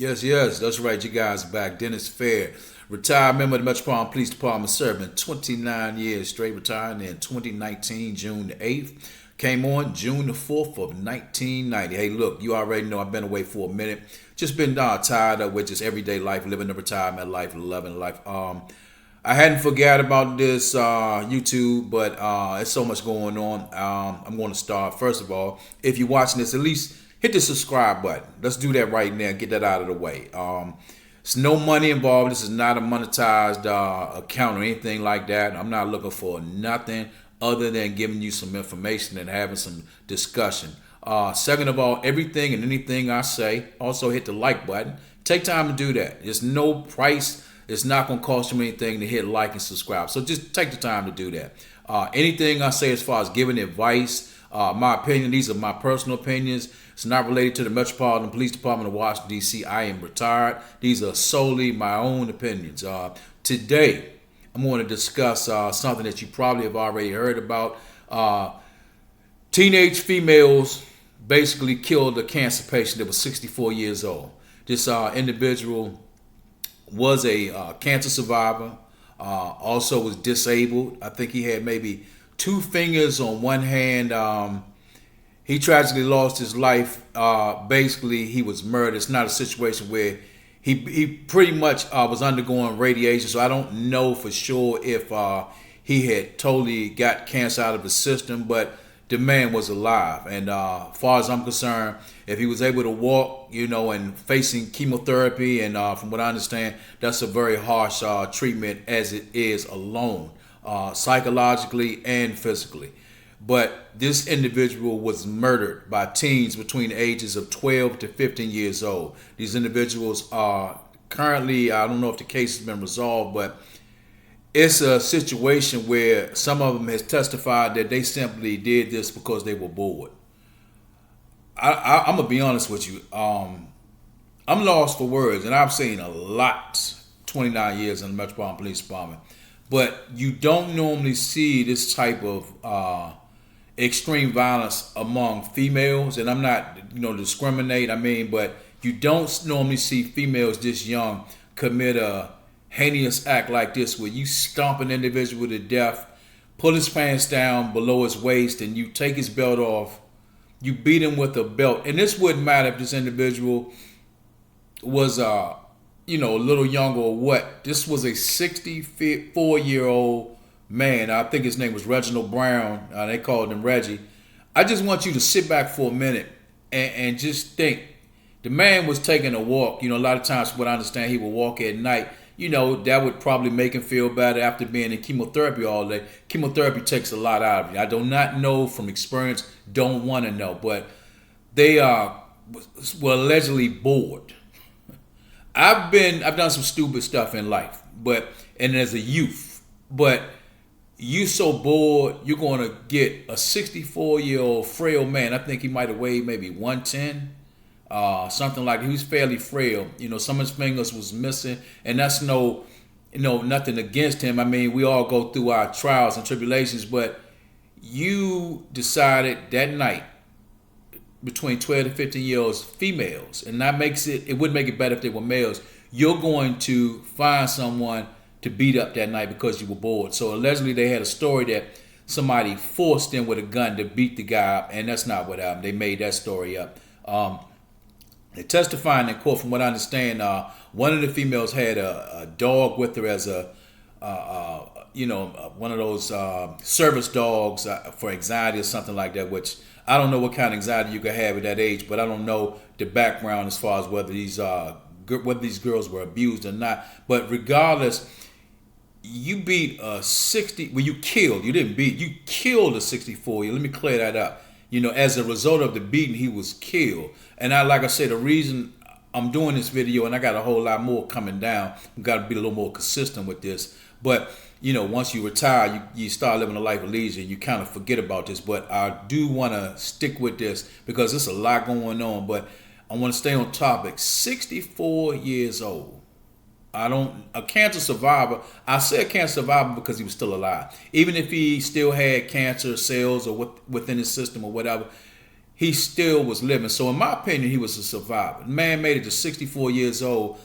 Yes, that's right. You guys are back. Dennis Fair, retired member of the Metropolitan Police Department, serving 29 years straight, retired in 2019, June the 8th. Came on June the 4th of 1990. Hey, look, you already know I've been away for a minute. Just been tired of with just everyday life, living the retirement life, loving life. I hadn't forgot about this YouTube, but it's so much going on. I'm going to start. First of all, if you're watching this, at least hit the subscribe button. Let's do that right now. Get that out of the way. There's no money involved. This is not a monetized account or anything like that. I'm not looking for nothing other than giving you some information and having some discussion. Second of all, everything and anything I say, also hit the like button. Take time to do that. There's no price. It's not going to cost you anything to hit like and subscribe. So just take the time to do that. Anything I say as far as giving advice, my opinion, these are my personal opinions. It's not related to the Metropolitan Police Department of Washington, D.C. I am retired. These are solely my own opinions. Today, I'm going to discuss something that you probably have already heard about. Teenage females basically killed a cancer patient that was 64 years old. This individual was a cancer survivor, also was disabled. I think he had maybe two fingers on one hand. He tragically lost his life. Basically, he was murdered. It's not a situation where he pretty much was undergoing radiation, so I don't know for sure if he had totally got cancer out of his system, but the man was alive. And as far as I'm concerned, if he was able to walk, and facing chemotherapy, and from what I understand, that's a very harsh treatment as it is alone, psychologically and physically. But this individual was murdered by teens between the ages of 12 to 15 years old. These individuals are currently, I don't know if the case has been resolved, but it's a situation where some of them has testified that they simply did this because they were bored. I'm going to be honest with you. I'm lost for words, and I've seen a lot, 29 years in the Metropolitan Police Department. But you don't normally see this type of extreme violence among females, and I'm not, discriminate. But you don't normally see females this young commit a heinous act like this, where you stomp an individual to death, pull his pants down below his waist, and you take his belt off. You beat him with a belt, and this wouldn't matter if this individual was, a little younger or what. This was a 64-year-old man. I think his name was Reginald Brown. They called him Reggie. I just want you to sit back for a minute and just think. The man was taking a walk. A lot of times, from what I understand, he would walk at night. That would probably make him feel better after being in chemotherapy all day. Chemotherapy takes a lot out of you. I do not know from experience, don't want to know, but they were allegedly bored. I've done some stupid stuff in life, and as a youth, but you so bored, you're going to get a 64-year-old frail man. I think he might have weighed maybe 110. Something like that. He was fairly frail. Some of his fingers was missing, and that's nothing against him. We all go through our trials and tribulations, but you decided that night between 12 to 15 year olds, females, and that makes it would make it better if they were males. You're going to find someone to beat up that night because you were bored. So allegedly they had a story that somebody forced them with a gun to beat the guy up, and that's not what happened. They made that story up. They're testifying in court. From what I understand, one of the females had a dog with her as one of those service dogs for anxiety or something like that, which I don't know what kind of anxiety you could have at that age, but I don't know the background as far as whether these girls were abused or not. But regardless, you beat a 60, well, you killed a 64-year. Let me clear that up. As a result of the beating, he was killed. And like I said, the reason I'm doing this video, and I got a whole lot more coming down, I've got to be a little more consistent with this. But, once you retire, you start living a life of leisure, and you kind of forget about this. But I do want to stick with this because there's a lot going on. But I want to stay on topic. 64 years old. A cancer survivor. I say a cancer survivor because he was still alive. Even if he still had cancer cells or within his system or whatever, he still was living. So in my opinion, he was a survivor. The man made it to 64 years old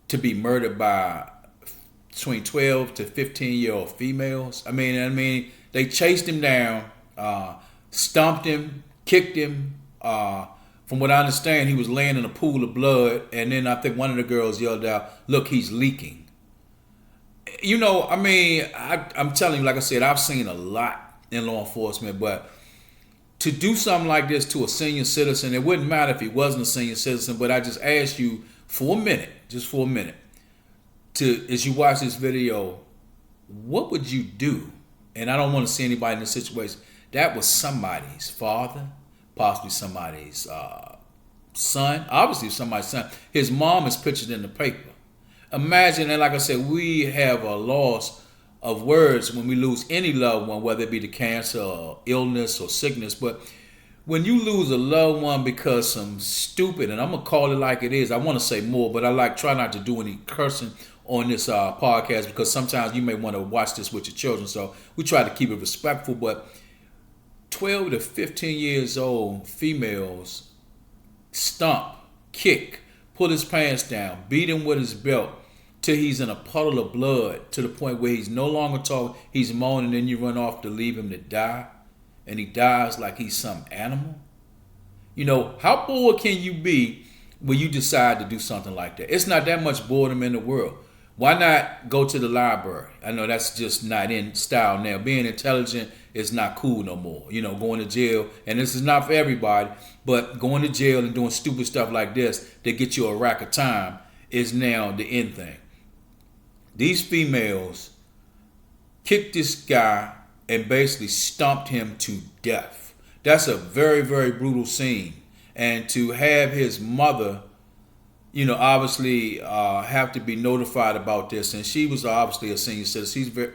to be murdered by between 12 to 15-year-old females. I mean, they chased him down, stomped him, kicked him. From what I understand, he was laying in a pool of blood, and then I think one of the girls yelled out, "Look, he's leaking." I'm telling you, like I said, I've seen a lot in law enforcement, but to do something like this to a senior citizen, it wouldn't matter if he wasn't a senior citizen, but I just ask you for a minute, as you watch this video, what would you do? And I don't want to see anybody in this situation. That was somebody's father, possibly somebody's son, obviously somebody's son. His mom is pictured in the paper. Imagine, and like I said, we have a loss of words when we lose any loved one, whether it be the cancer or illness or sickness. But when you lose a loved one because some stupid, and I'm going to call it like it is, I want to say more, but I try not to do any cursing on this podcast, because sometimes you may want to watch this with your children. So we try to keep it respectful. But 12 to 15 years old females stomp, kick, pull his pants down, beat him with his belt till he's in a puddle of blood, to the point where he's no longer talking, he's moaning, and you run off to leave him to die, and he dies like he's some animal. How bored can you be when you decide to do something like that? It's not that much boredom in the world. Why not go to the library? I know that's just not in style now. Being intelligent is not cool no more. Going to jail, and this is not for everybody, but going to jail and doing stupid stuff like this that get you a rack of time is now the end thing. These females kicked this guy and basically stomped him to death. That's a very, very brutal scene. And to have his mother, obviously have to be notified about this. And she was obviously a senior citizen. She's very,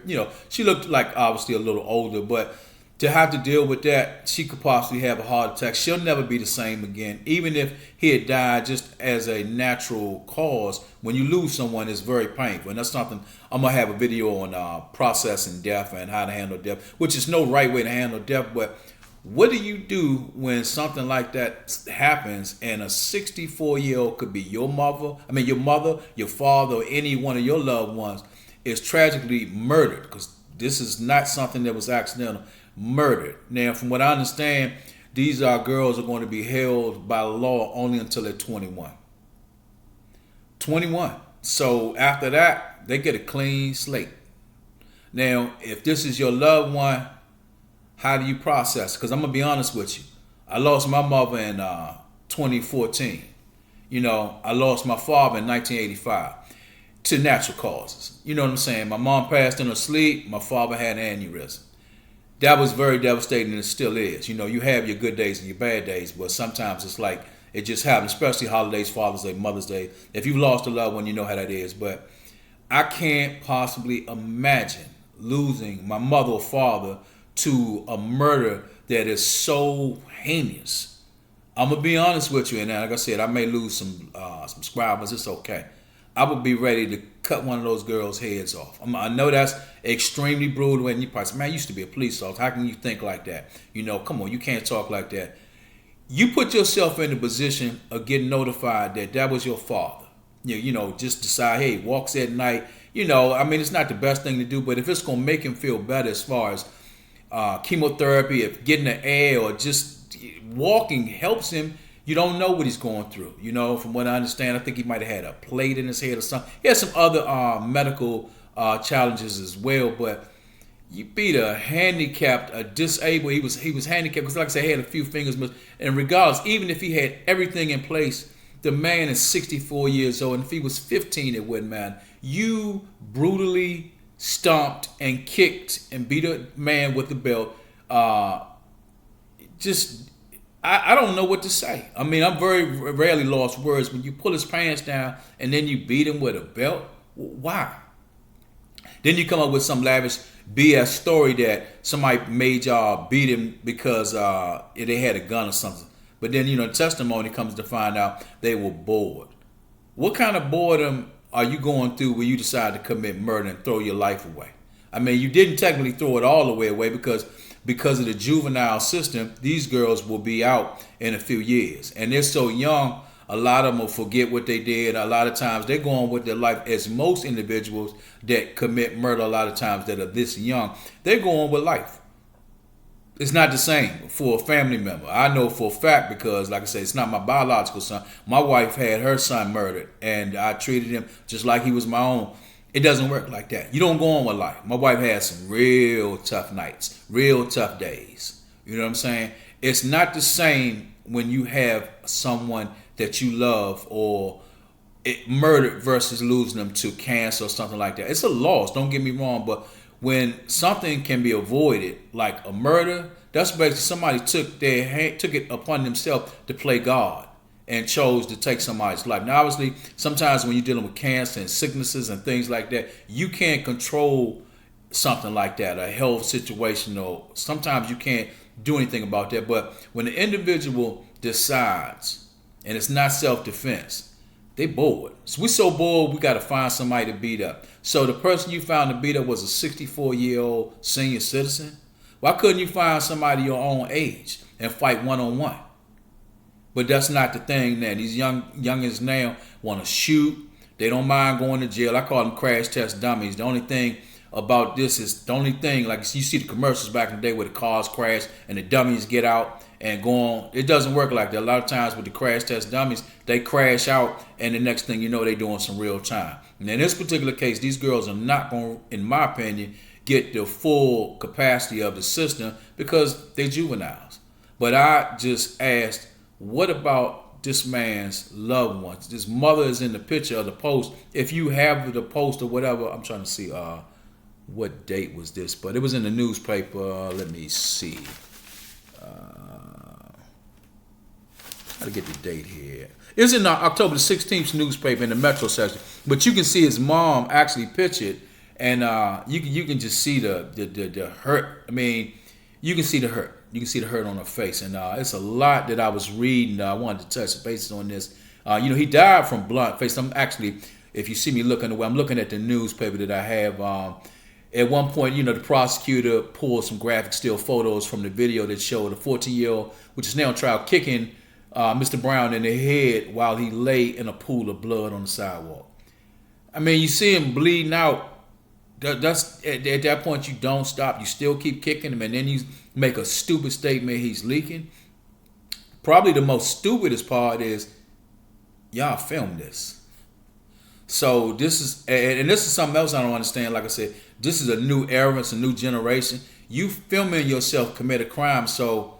she looked like obviously a little older, but to have to deal with that, she could possibly have a heart attack. She'll never be the same again. Even if he had died just as a natural cause, when you lose someone, it's very painful. And that's something I'm going to have a video on processing death and how to handle death, which is no right way to handle death. But what do you do when something like that happens and a 64-year-old, could be your mother, your father, or any one of your loved ones, is tragically murdered? Because this is not something that was accidental. Murdered. Now, from what I understand, these girls are going to be held by law only until they're 21. 21. So after that, they get a clean slate. Now, if this is your loved one, how do you process? Because I'm going to be honest with you. I lost my mother in 2014. I lost my father in 1985 to natural causes. You know what I'm saying? My mom passed in her sleep. My father had an aneurysm. That was very devastating, and it still is. You have your good days and your bad days, but sometimes it's like it just happens, especially holidays, Father's Day, Mother's Day. If you've lost a loved one, you know how that is. But I can't possibly imagine losing my mother or father to a murder that is so heinous. I'm going to be honest with you, and like I said, I may lose some subscribers. It's okay. I would be ready to cut one of those girls' heads off. I know that's extremely brutal, and you probably say, man, I used to be a police officer. How can you think like that? Come on, you can't talk like that. You put yourself in the position of getting notified that was your father. Just decide, hey, walks at night. It's not the best thing to do, but if it's going to make him feel better as far as chemotherapy, if getting the air or just walking helps him, you don't know what he's going through. From what I understand, I think he might have had a plate in his head or something. He had some other medical challenges as well. But you beat a handicapped, a disabled. He was handicapped because, like I said, he had a few fingers. And regardless, even if he had everything in place, the man is 64 years old. And if he was 15, it wouldn't matter. You brutally stomped and kicked and beat a man with the belt. I don't know what to say. I'm very rarely lost words. When you pull his pants down and then you beat him with a belt, why? Then you come up with some lavish BS story that somebody made y'all beat him because they had a gun or something. But then, testimony comes to find out they were bored. What kind of boredom are you going through when you decide to commit murder and throw your life away? I mean, you didn't technically throw it all the way away because of the juvenile system. These girls will be out in a few years, and they're so young. A lot of them will forget what they did. A lot of times they're going with their life, as most individuals that commit murder a lot of times that are this young, they're going with life. It's not the same for a family member. I know for a fact because, like I said, it's not my biological son. My wife had her son murdered, and I treated him just like he was my own. It doesn't work like that. You don't go on with life. My wife had some real tough nights, real tough days. You know what I'm saying? It's not the same when you have someone that you love or murdered versus losing them to cancer or something like that. It's a loss, don't get me wrong, but when something can be avoided, like a murder, that's basically somebody took it upon themselves to play God and chose to take somebody's life. Now, obviously, sometimes when you're dealing with cancer and sicknesses and things like that, you can't control something like that, a health situation, or sometimes you can't do anything about that. But when the individual decides, and it's not self-defense, they bored. So we're so bored, we got to find somebody to beat up. So the person you found to beat up was a 64-year-old senior citizen. Why couldn't you find somebody your own age and fight one-on-one? But that's not the thing now. These youngins now want to shoot. They don't mind going to jail. I call them crash test dummies. The only thing about this is, like you see the commercials back in the day where the cars crash and the dummies get out and go on. It doesn't work like that. A lot of times with the crash test dummies, they crash out and the next thing you know, they're doing some real time. And in this particular case, these girls are not going to, in my opinion, get the full capacity of the system because they're juveniles. But I just asked, what about this man's loved ones? This mother is in the picture of the post. If you have the post or whatever, I'm trying to see what date was this, but it was in the newspaper. Let me see. How to get the date here. It was in October the 16th newspaper in the Metro section. But you can see his mom actually pictured, and you can just see the hurt. I mean, you can see the hurt. You can see the hurt on her face, and it's a lot that I was reading. I wanted to touch bases on this. He died from blunt face. I'm actually, if you see me looking away, I'm looking at the newspaper that I have. At one point, the prosecutor pulled some graphic still photos from the video that showed a 14-year-old, which is now on trial, kicking Mr. Brown in the head while he lay in a pool of blood on the sidewalk. I mean, you see him bleeding out. That's at that point, you don't stop. You still keep kicking him, and then you make a stupid statement he's leaking. Probably the most stupidest part is, y'all filmed this. So this is something else I don't understand. Like I said, this is a new era. It's a new generation. You filming yourself commit a crime, so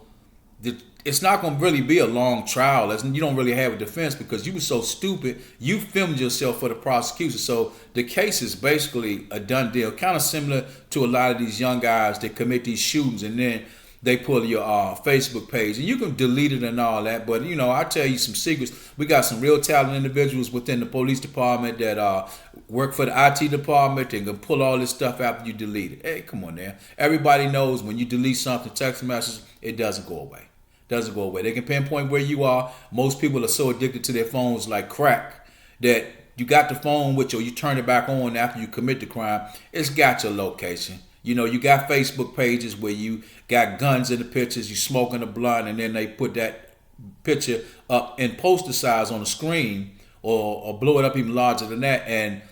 it's not going to really be a long trial. You don't really have a defense because you were so stupid. You filmed yourself for the prosecution. So the case is basically a done deal. Kind of similar to a lot of these young guys that commit these shootings and then they pull your Facebook page. And you can delete it and all that. But, I tell you some secrets. We got some real talented individuals within the police department that work for the IT department and can pull all this stuff after you delete it. Hey, come on now. Everybody knows when you delete something, text messages, it doesn't go away. Doesn't go away. They can pinpoint where you are. Most people are so addicted to their phones like crack that you got the phone with you, or you turn it back on after you commit the crime. It's got your location. You got Facebook pages where you got guns in the pictures, you smoking a blunt, and then they put that picture up in poster size on the screen or blow it up even larger than that and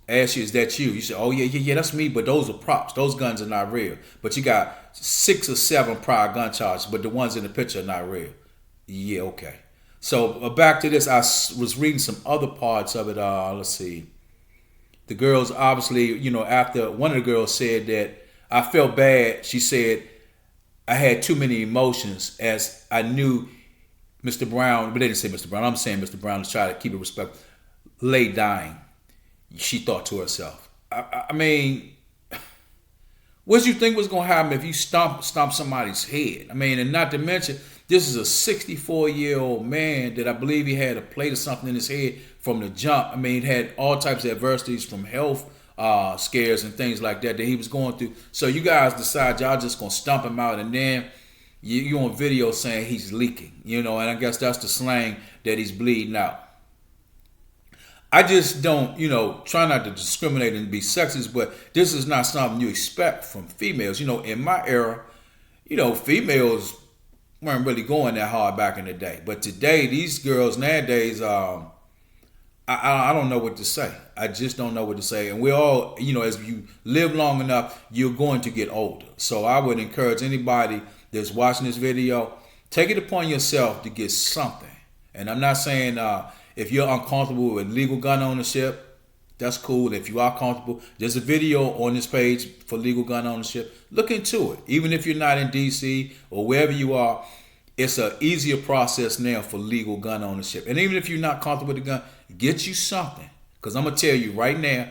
ask you, is that you? You say, oh, yeah, that's me, but those are props. Those guns are not real. But you got 6 or 7 prior gun charges, but the ones in the picture are not real. Yeah, okay. So back to this, I was reading some other parts of it. Let's see. The girls, obviously, after one of the girls said that I felt bad, she said, I had too many emotions as I knew Mr. Brown, but they didn't say Mr. Brown. I'm saying Mr. Brown to try to keep it respectful, lay dying. She thought to herself. I mean, what do you think was going to happen if you stomp somebody's head? I mean, and not to mention, this is a 64-year-old man that I believe he had a plate or something in his head from the jump. I mean, he had all types of adversities from health scares and things like that he was going through. So you guys decide y'all just going to stomp him out, and then you on video saying he's leaking, and I guess that's the slang that he's bleeding out. I just don't, try not to discriminate and be sexist, but this is not something you expect from females. In my era, females weren't really going that hard back in the day. But today, these girls nowadays, I don't know what to say. I just don't know what to say. And we're all, as you live long enough, you're going to get older. So I would encourage anybody that's watching this video, take it upon yourself to get something. And I'm not saying if you're uncomfortable with legal gun ownership, that's cool. If you are comfortable, there's a video on this page for legal gun ownership. Look into it. Even if you're not in DC or wherever you are, it's an easier process now for legal gun ownership. And even if you're not comfortable with the gun, get you something. Because I'm going to tell you right now,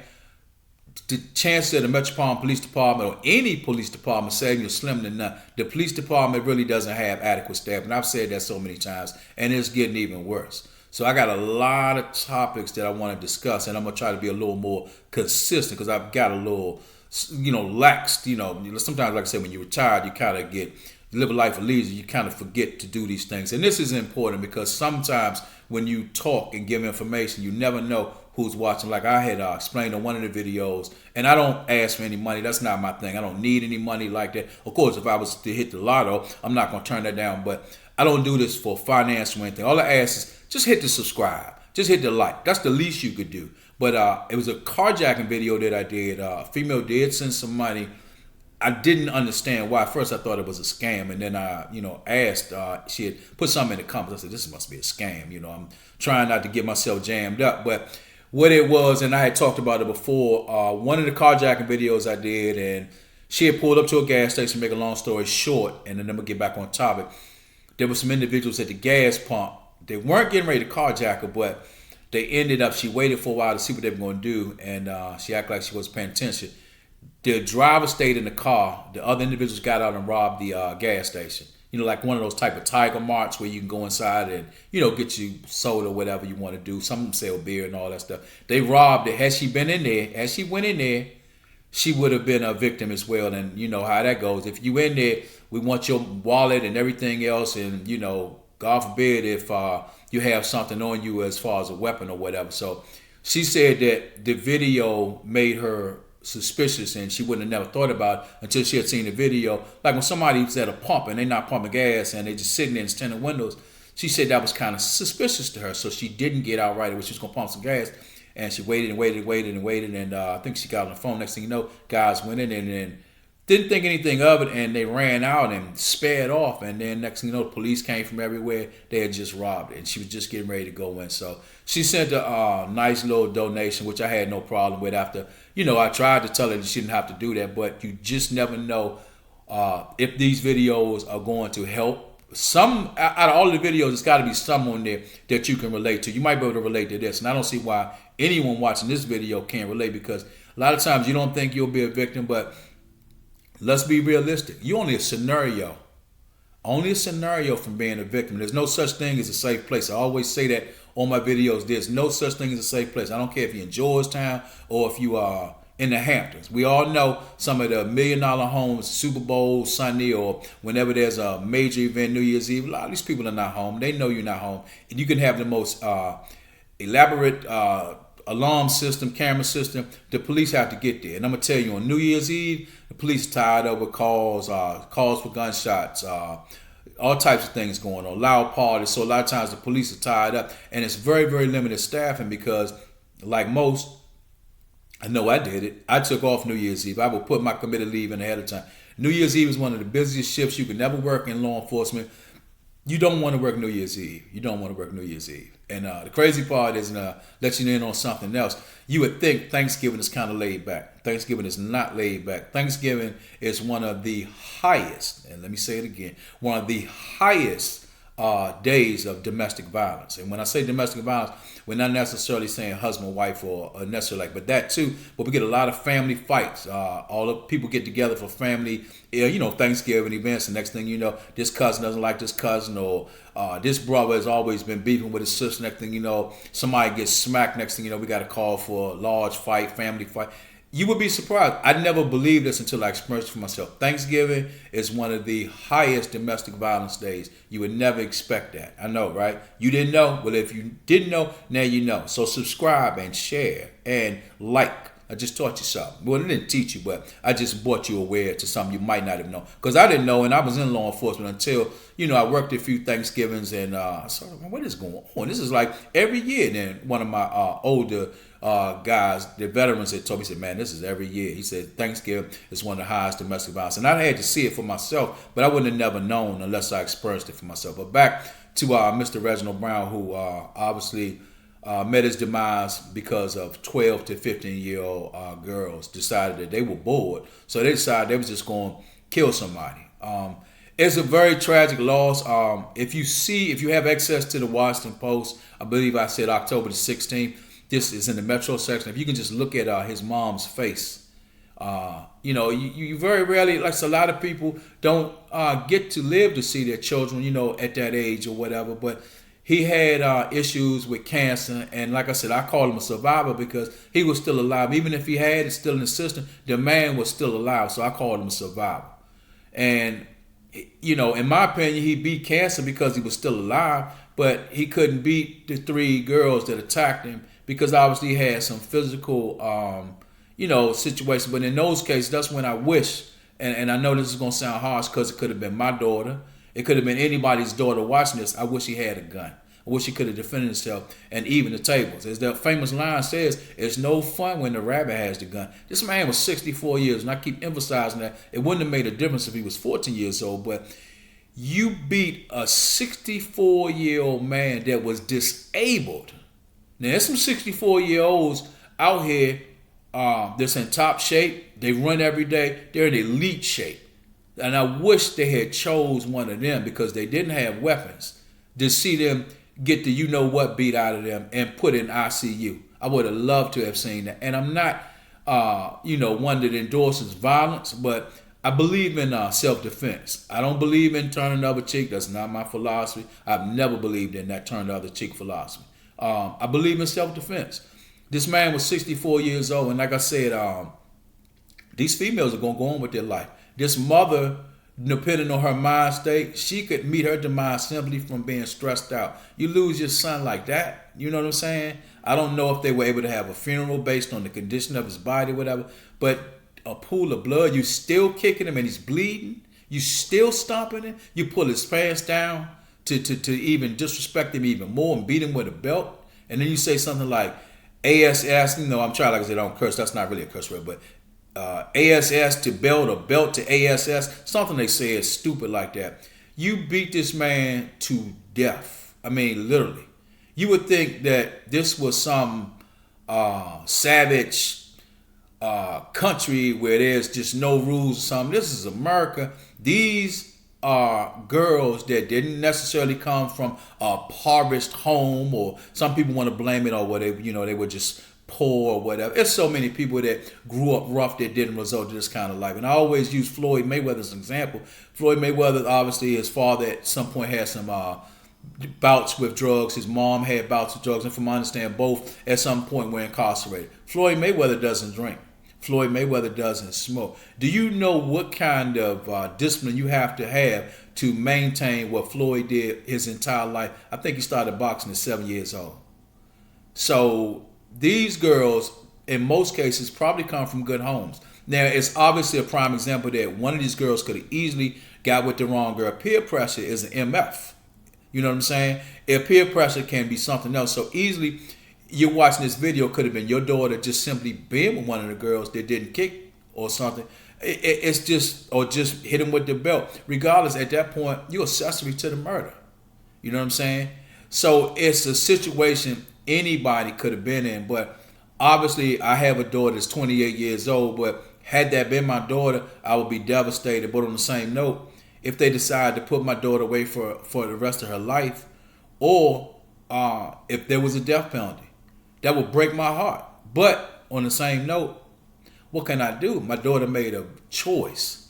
the chance that the Metropolitan Police Department or any police department saving you slim to none. The police department really doesn't have adequate staff. And I've said that so many times. And it's getting even worse. So I got a lot of topics that I want to discuss. And I'm going to try to be a little more consistent because I've got a little, lax. Sometimes, like I said, when you're retired, you kind of live a life of leisure, you kind of forget to do these things. And this is important because sometimes when you talk and give information, you never know who's watching. Like I had explained on one of the videos, and I don't ask for any money. That's not my thing. I don't need any money like that. Of course, if I was to hit the lotto, I'm not going to turn that down. But I don't do this for finance or anything. All I ask is just hit the subscribe. Just hit the like. That's the least you could do. But it was a carjacking video that I did. A female did send some money. I didn't understand why. At first, I thought it was a scam, and then I, asked. She had put something in the comments. I said, "This must be a scam." I'm trying not to get myself jammed up, but what it was, and I had talked about it before. One of the carjacking videos I did, and she had pulled up to a gas station. Make a long story short, and then I'm gonna get back on topic. There were some individuals at the gas pump. They weren't getting ready to carjack her, but they ended up. She waited for a while to see what they were going to do, and she acted like she wasn't paying attention. The driver stayed in the car. The other individuals got out and robbed the gas station. Like one of those type of Tiger Marts where you can go inside and, get you soda or whatever you want to do. Some of them sell beer and all that stuff. They robbed it. Had she been in there, as she went in there, she would have been a victim as well. And you know how that goes. If you in there, we want your wallet and everything else. And, God forbid if you have something on you as far as a weapon or whatever. So she said that the video made her suspicious, and she wouldn't have never thought about it until she had seen the video. Like when somebody's at a pump and they're not pumping gas and they're just sitting there in tinted windows, she said that was kind of suspicious to her. So she didn't get out right away. She was going to pump some gas, and she waited and waited and waited and waited. And I think she got on the phone. Next thing you know, guys went in and didn't think anything of it, and they ran out and sped off. And then next thing you know, the police came from everywhere. They had just robbed it, and she was just getting ready to go in. So she sent a nice little donation, which I had no problem with. After I tried to tell her that she didn't have to do that, but you just never know if these videos are going to help. Some out of all the videos, it's got to be some on there that you can relate to. You might be able to relate to this, and I don't see why anyone watching this video can't relate, because a lot of times you don't think you'll be a victim, but let's be realistic. You're only a scenario from being a victim. There's no such thing as a safe place. I always say that on my videos. There's no such thing as a safe place. I don't care if you're in Georgetown or if you are in the Hamptons. We all know some of the $1 million homes, Super Bowl Sunday, or whenever there's a major event, New Year's Eve. A lot of these people are not home. They know you're not home. And you can have the most elaborate alarm system, camera system. The police have to get there. And I'm going to tell you, on New Year's Eve, the police tied up with calls for gunshots, all types of things going on, loud parties. So a lot of times the police are tied up, and it's very, very limited staffing because, like most, I know I did it. I took off New Year's Eve. I would put my committed leave in ahead of time. New Year's Eve is one of the busiest shifts you can never work in law enforcement. You don't want to work New Year's Eve. And the crazy part is, let you in on something else. You would think Thanksgiving is kind of laid back. Thanksgiving is not laid back. Thanksgiving is one of the highest, and let me say it again, one of the highest days of domestic violence. And when I say domestic violence, we're not necessarily saying husband, wife, or necessarily like, but that too. But we get a lot of family fights. All the people get together for family, Thanksgiving events. And next thing you know, this cousin doesn't like this cousin, or this brother has always been beefing with his sister. Next thing you know, somebody gets smacked. Next thing you know, we got a call for a large fight, family fight. You would be surprised. I never believed this until I experienced it for myself. Thanksgiving is one of the highest domestic violence days. You would never expect that. I know, right? You didn't know? Well, if you didn't know, now you know. So subscribe and share and like. I just taught you something. Well, I didn't teach you, but I just brought you aware to something you might not have known. Because I didn't know, and I was in law enforcement until, I worked a few Thanksgivings, and I saw, what is going on? This is like every year. And then one of my older guys, the veterans, that told me, he said, man, this is every year. He said, Thanksgiving is one of the highest domestic violence. And I had to see it for myself, but I wouldn't have never known unless I experienced it for myself. But back to Mr. Reginald Brown, who obviously met his demise because of 12 to 15-year-old girls decided that they were bored. So they decided they was just going to kill somebody. It's a very tragic loss. If you have access to the Washington Post, I believe I said October the 16th, this is in the Metro section. If you can just look at his mom's face, you very rarely, like a lot of people don't get to live to see their children, at that age or whatever. But he had issues with cancer, and like I said, I call him a survivor because he was still alive. Even if he had it still in the system, the man was still alive, so I called him a survivor. And, in my opinion, he beat cancer because he was still alive, but he couldn't beat the 3 girls that attacked him because obviously he had some physical, situation. But in those cases, that's when I wish, and I know this is going to sound harsh because it could have been my daughter. It could have been anybody's daughter watching this. I wish he had a gun. I wish he could have defended himself and even the tables. As the famous line says, it's no fun when the rabbit has the gun. This man was 64 years, and I keep emphasizing that. It wouldn't have made a difference if he was 14 years old, but you beat a 64-year-old man that was disabled. Now, there's some 64-year-olds out here that's in top shape. They run every day. They're in elite shape. And I wish they had chose one of them because they didn't have weapons to see them get the you-know-what beat out of them and put in ICU. I would have loved to have seen that. And I'm not, one that endorses violence, but I believe in self-defense. I don't believe in turning the other cheek. That's not my philosophy. I've never believed in that turn the other cheek philosophy. I believe in self-defense. This man was 64 years old, and like I said, these females are going to go on with their life. This mother, depending on her mind state, she could meet her demise simply from being stressed out. You lose your son like that, you know what I'm saying? I don't know if they were able to have a funeral based on the condition of his body, whatever, but a pool of blood, you still kicking him and he's bleeding, you still stomping him, you pull his pants down to even disrespect him even more and beat him with a belt, and then you say something like, ASS, I'm trying, like I said, I don't curse, that's not really a curse word, but ASS to belt or belt to ASS, something they say is stupid like that. You beat this man to death. I mean, literally. You would think that this was some savage country where there's just no rules or something. This is America. These are girls that didn't necessarily come from a impoverished home, or some people want to blame it on whatever, they were just poor or whatever. There's so many people that grew up rough that didn't result to this kind of life. And I always use Floyd Mayweather as an example. Floyd Mayweather, obviously, his father at some point had some bouts with drugs. His mom had bouts with drugs. And from my understanding, both at some point were incarcerated. Floyd Mayweather doesn't drink. Floyd Mayweather doesn't smoke. Do you know what kind of discipline you have to maintain what Floyd did his entire life? I think he started boxing at 7 years old. So these girls, in most cases, probably come from good homes. Now, it's obviously a prime example that one of these girls could have easily got with the wrong girl. Peer pressure is an MF. You know what I'm saying? If peer pressure can be something else. So easily, you're watching this video, could have been your daughter just simply being with one of the girls that didn't kick or something. It's just, or just hit him with the belt. Regardless, at that point, you're accessory to the murder. You know what I'm saying? So it's a situation anybody could have been in, but obviously I have a daughter that's 28 years old, but had that been my daughter, I would be devastated. But on the same note, if they decide to put my daughter away for the rest of her life, or if there was a death penalty, that would break my heart. But on the same note, what can I do? My daughter made a choice,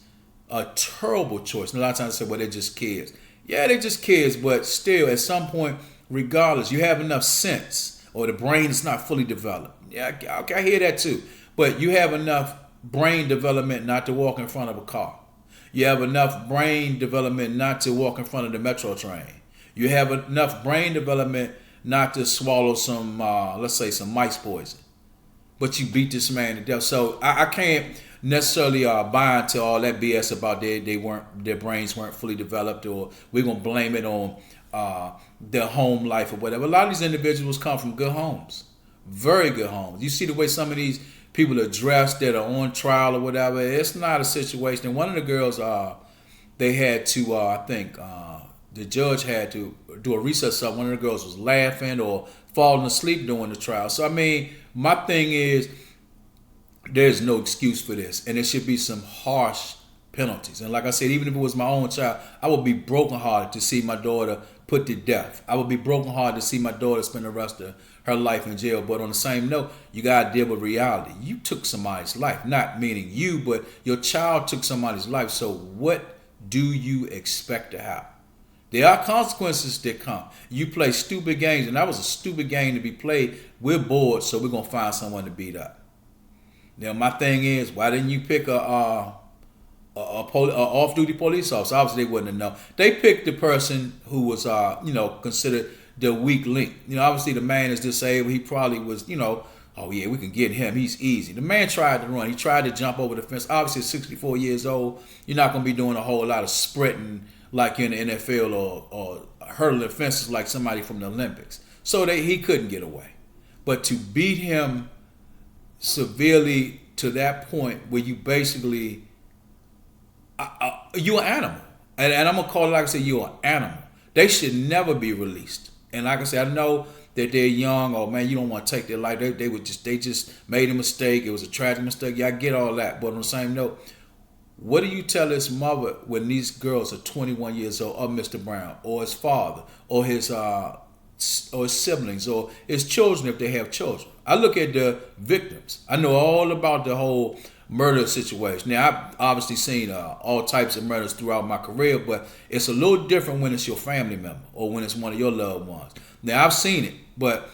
a terrible choice. And a lot of times I say, well, they're just kids. Yeah, they're just kids, but still, at some point, regardless, you have enough sense, or the brain is not fully developed. Yeah, I hear that too. But you have enough brain development not to walk in front of a car. You have enough brain development not to walk in front of the metro train. You have enough brain development not to swallow some, let's say, some mice poison. But you beat this man to death. So I can't necessarily buy into all that BS about their brains weren't fully developed, or we're gonna blame it on their home life or whatever. A lot of these individuals come from good homes, very good homes. You see the way some of these people are dressed that are on trial or whatever. It's not a situation. And one of the girls, they had to, I think, the judge had to do a research up. One of the girls was laughing or falling asleep during the trial. So I mean, my thing is, there's no excuse for this, and there should be some harsh penalties. And like I said, even if it was my own child, I would be brokenhearted to see my daughter put to death. I would be brokenhearted to see my daughter spend the rest of her life in jail. But on the same note, you gotta deal with reality. You took somebody's life, not meaning you, but your child took somebody's life. So what do you expect to happen? There are consequences that come. You play stupid games, and that was a stupid game to be played. We're bored, so we're gonna find someone to beat up. Now, my thing is, why didn't you pick a off-duty police officer? Obviously, they wouldn't have known. They picked the person who was, considered the weak link. Obviously, the man is disabled. He probably was, oh yeah, we can get him. He's easy. The man tried to run. He tried to jump over the fence. Obviously, at 64 years old, you're not going to be doing a whole lot of sprinting like in the NFL or hurdling fences like somebody from the Olympics. So he couldn't get away. But to beat him severely to that point where you basically, you're an animal. And I'm going to call it like I said, you're an animal. They should never be released. And like I said, I know that they're young, or man, you don't want to take their life. They just made a mistake. It was a tragic mistake. Yeah, I get all that. But on the same note, what do you tell his mother when these girls are 21 years old, or Mr. Brown, or his father, or his siblings, or his children if they have children? I look at the victims. I know all about the whole murder situation. Now, I've obviously seen all types of murders throughout my career, but it's a little different when it's your family member or when it's one of your loved ones. Now, I've seen it, but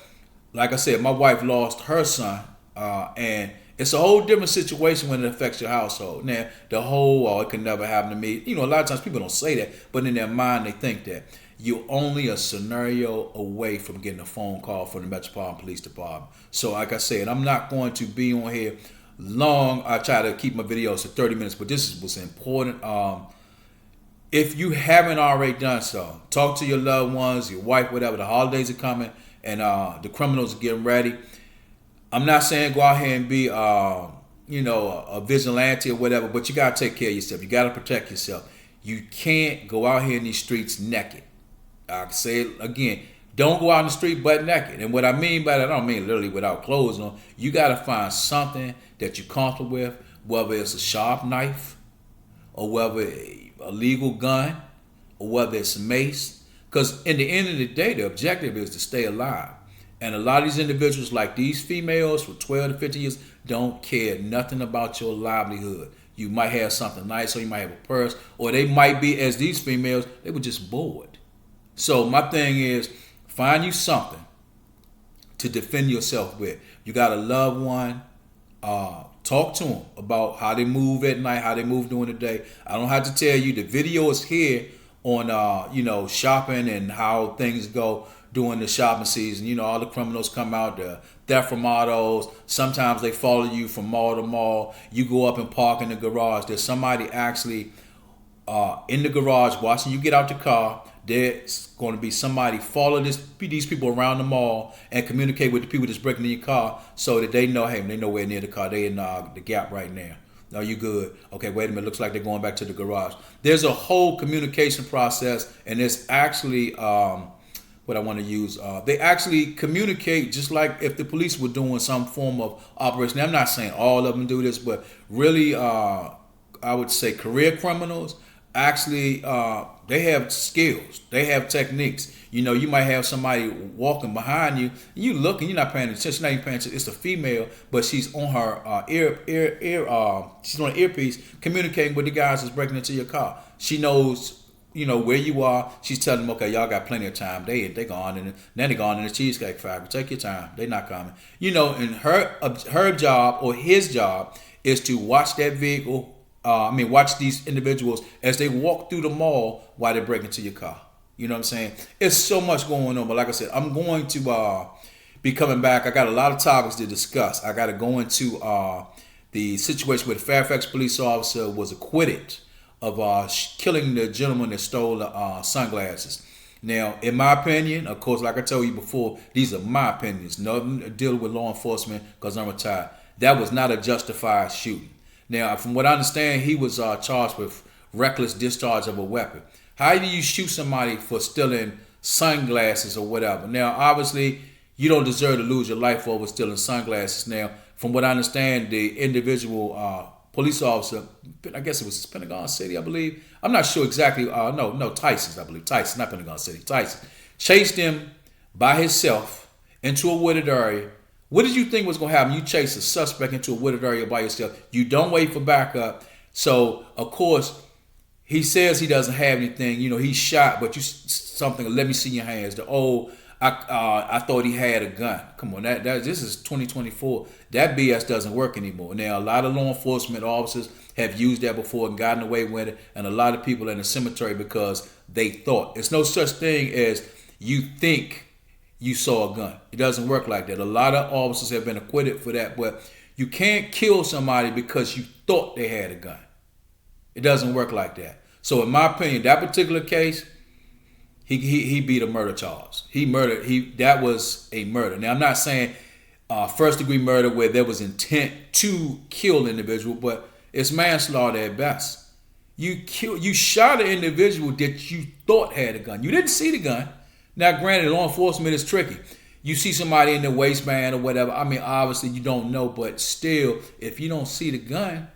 like I said, my wife lost her son, and it's a whole different situation when it affects your household. Now, the whole, it can never happen to me. A lot of times people don't say that, but in their mind, they think that. You're only a scenario away from getting a phone call from the Metropolitan Police Department. So, like I said, I'm not going to be on here long. I try to keep my videos to 30 minutes, but this was important. If you haven't already done so, talk to your loved ones, your wife, whatever. The holidays are coming, and the criminals are getting ready. I'm not saying go out here and be, a vigilante or whatever, but you got to take care of yourself. You got to protect yourself. You can't go out here in these streets naked. I say it again, don't go out in the street butt naked. And what I mean by that, I don't mean literally without clothes on. You got to find something that you're comfortable with, whether it's a sharp knife, or whether a legal gun, or whether it's mace. Because in the end of the day, the objective is to stay alive. And a lot of these individuals, like these females with 12 to 15 years, don't care nothing about your livelihood. You might have something nice, or you might have a purse, or they might be, as these females, they were just bored. So my thing is, find you something to defend yourself with. You got a loved one, talk to them about how they move at night, how they move during the day. I don't have to tell you, the video is here on, shopping and how things go during the shopping season. All the criminals come out, the theft from autos. Sometimes they follow you from mall to mall. You go up and park in the garage. There's somebody actually in the garage watching you get out the car. There's going to be somebody follow these people around the mall and communicate with the people that's breaking in your car so that they know, hey, they're nowhere near the car. They in the gap right now. No, you good. Okay, wait a minute. Looks like they're going back to the garage. There's a whole communication process, and it's actually what I want to use. They actually communicate just like if the police were doing some form of operation. Now, I'm not saying all of them do this, but really, I would say career criminals actually, they have skills. They have techniques. You might have somebody walking behind you, and you look and you're not paying attention. Not even paying attention. It's a female, but she's on her she's on an earpiece communicating with the guys that's breaking into your car. She knows where you are. She's telling them, okay, y'all got plenty of time. They gone, and then they gone in the Cheesecake Factory. Take your time. They not coming. And her job or his job is to watch that vehicle. Watch these individuals as they walk through the mall while they break into your car. You know what I'm saying? It's so much going on. But like I said, I'm going to be coming back. I got a lot of topics to discuss. I got to go into the situation where the Fairfax police officer was acquitted of killing the gentleman that stole the sunglasses. Now, in my opinion, of course, like I told you before, these are my opinions. Nothing to deal with law enforcement because I'm retired. That was not a justified shooting. Now, from what I understand, he was charged with reckless discharge of a weapon. How do you shoot somebody for stealing sunglasses or whatever? Now, obviously, you don't deserve to lose your life over stealing sunglasses. Now, from what I understand, the individual police officer, I guess it was Pentagon City, I believe. I'm not sure exactly. No, Tyson, I believe. Tyson, not Pentagon City. Tyson chased him by himself into a wooded area. What did you think was going to happen? You chase a suspect into a wooded area by yourself. You don't wait for backup. So, of course, he says he doesn't have anything. He's shot, but something. Let me see your hands. I thought he had a gun. Come on, this is 2024. That BS doesn't work anymore. Now, a lot of law enforcement officers have used that before and gotten away with it, and a lot of people in the cemetery because they thought. It's no such thing as you think you saw a gun. It doesn't work like that. A lot of officers have been acquitted for that, but you can't kill somebody because you thought they had a gun. It doesn't work like that. So, in my opinion, that particular case, he beat a murder charge. That was a murder. Now, I'm not saying first degree murder where there was intent to kill an individual, but it's manslaughter at best. You shot an individual that you thought had a gun. You didn't see the gun. Now, granted, law enforcement is tricky. You see somebody in the waistband or whatever. Obviously you don't know, but still, if you don't see the gun,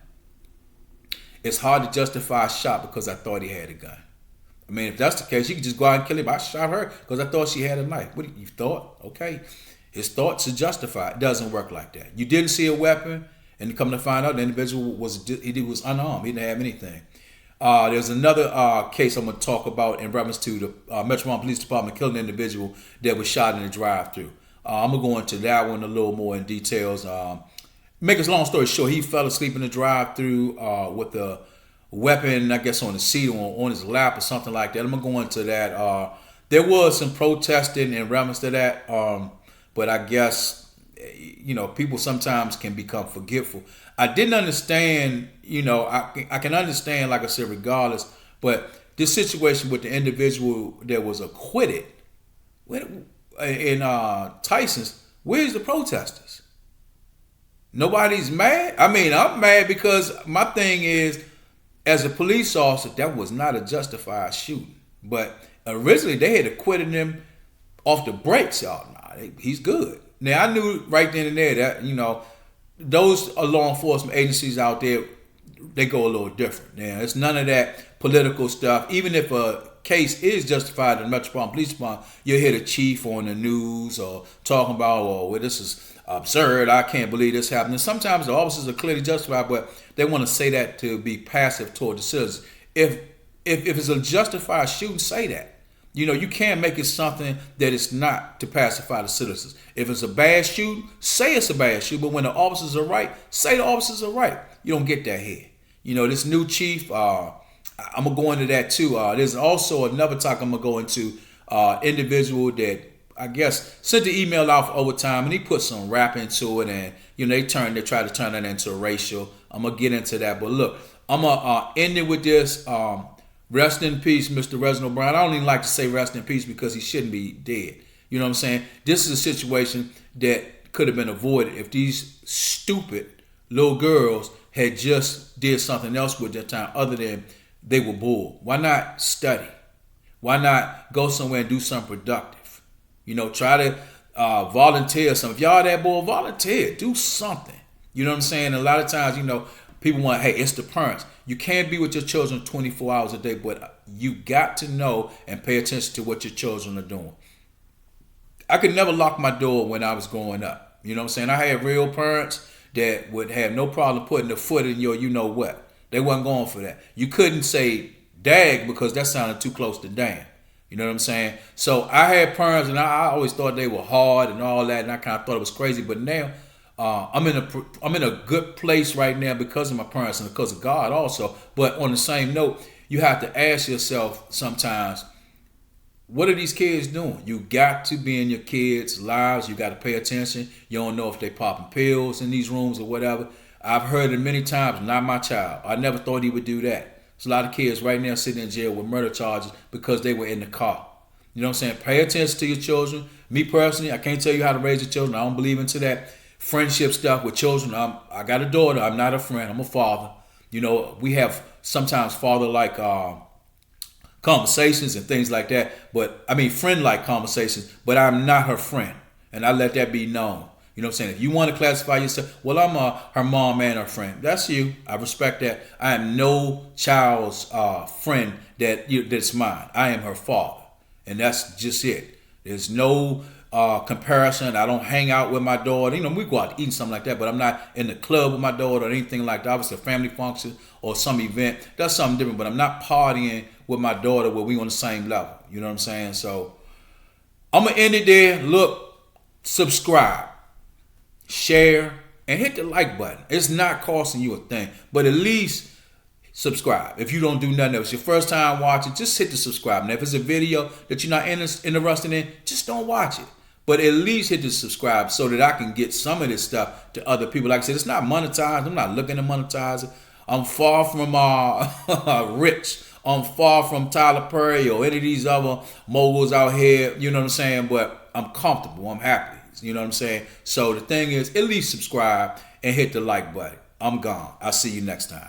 it's hard to justify a shot because I thought he had a gun. If that's the case, you can just go out and kill him. I shot her because I thought she had a knife. What you thought? Okay. His thoughts are justified. It doesn't work like that. You didn't see a weapon, and come to find out the individual was unarmed. He didn't have anything. There's another case I'm going to talk about in reference to the Metropolitan Police Department killing an individual that was shot in the drive-thru. I'm going to go into that one a little more in details. Make a long story short, he fell asleep in the drive-thru with a weapon, I guess, on the seat or on his lap or something like that. I'm going to go into that. There was some protesting in reference to that, but I guess, people sometimes can become forgetful. I didn't understand, I can understand, like I said, regardless, but this situation with the individual that was acquitted in Tyson's, where's the protesters? Nobody's mad? I'm mad because my thing is, as a police officer, that was not a justified shooting. But originally, they had acquitted him off the breaks, y'all. He's good. Now, I knew right then and there that, those law enforcement agencies out there, they go a little different. Now, it's none of that political stuff. Even if a case is justified in the Metropolitan Police Department, you'll hear the chief on the news or talking about, this is absurd. I can't believe this happened. And sometimes the officers are clearly justified, but they want to say that to be passive toward the citizens. If it's a justified shooting, say that. You can't make it something that it's not to pacify the citizens. If it's a bad shooting, say it's a bad shooting. But when the officers are right, say the officers are right. You don't get that here. This new chief, I'm going to go into that too. There's also another topic I'm going to go into, individual that I guess sent the email out for overtime, and he put some rap into it, and they try to turn it into racial. I'm gonna get into that, but look, I'm gonna end it with this. Rest in peace, Mr. Reginald Brown. I don't even like to say rest in peace because he shouldn't be dead. You know what I'm saying? This is a situation that could have been avoided if these stupid little girls had just did something else with their time other than they were bored. Why not study? Why not go somewhere and do something productive? Try to volunteer something. If y'all that boy, volunteer. Do something. You know what I'm saying? A lot of times, people want, hey, it's the parents. You can't be with your children 24 hours a day, but you got to know and pay attention to what your children are doing. I could never lock my door when I was growing up. You know what I'm saying? I had real parents that would have no problem putting a foot in your you-know-what. They wasn't going for that. You couldn't say, dag because that sounded too close to damn. You know what I'm saying? So I had parents, and I always thought they were hard and all that, and I kind of thought it was crazy. But now I'm in a good place right now because of my parents and because of God also. But on the same note, you have to ask yourself sometimes, what are these kids doing? You got to be in your kids' lives. You got to pay attention. You don't know if they popping pills in these rooms or whatever. I've heard it many times. Not my child. I never thought he would do that. There's a lot of kids right now sitting in jail with murder charges because they were in the car. You know what I'm saying? Pay attention to your children. Me personally, I can't tell you how to raise your children. I don't believe into that friendship stuff with children. I got a daughter. I'm not a friend. I'm a father. You know, we have sometimes father-like conversations and things like that. But I mean, friend-like conversations. But I'm not her friend, and I let that be known. You know what I'm saying? If you want to classify yourself, well, I'm her mom and her friend. That's you. I respect that. I am no child's friend that's mine. I am her father, and that's just it. There's no comparison. I don't hang out with my daughter. You know, we go out to eat and something like that, but I'm not in the club with my daughter or anything like that. Obviously, a family function or some event, that's something different. But I'm not partying with my daughter where we on the same level. You know what I'm saying? So I'm gonna end it there. Look, subscribe, share, and hit the like button. It's not costing you a thing, but at least subscribe. If you don't do nothing else, your first time watching, just hit the subscribe. Now, if it's a video that you're not interested in, just don't watch it. But at least hit the subscribe so that I can get some of this stuff to other people. Like I said, it's not monetized. I'm not looking to monetize it. I'm far from rich. I'm far from Tyler Perry or any of these other moguls out here. You know what I'm saying? But I'm comfortable. I'm happy. You know what I'm saying? So the thing is, at least subscribe and hit the like button. I'm gone. I'll see you next time.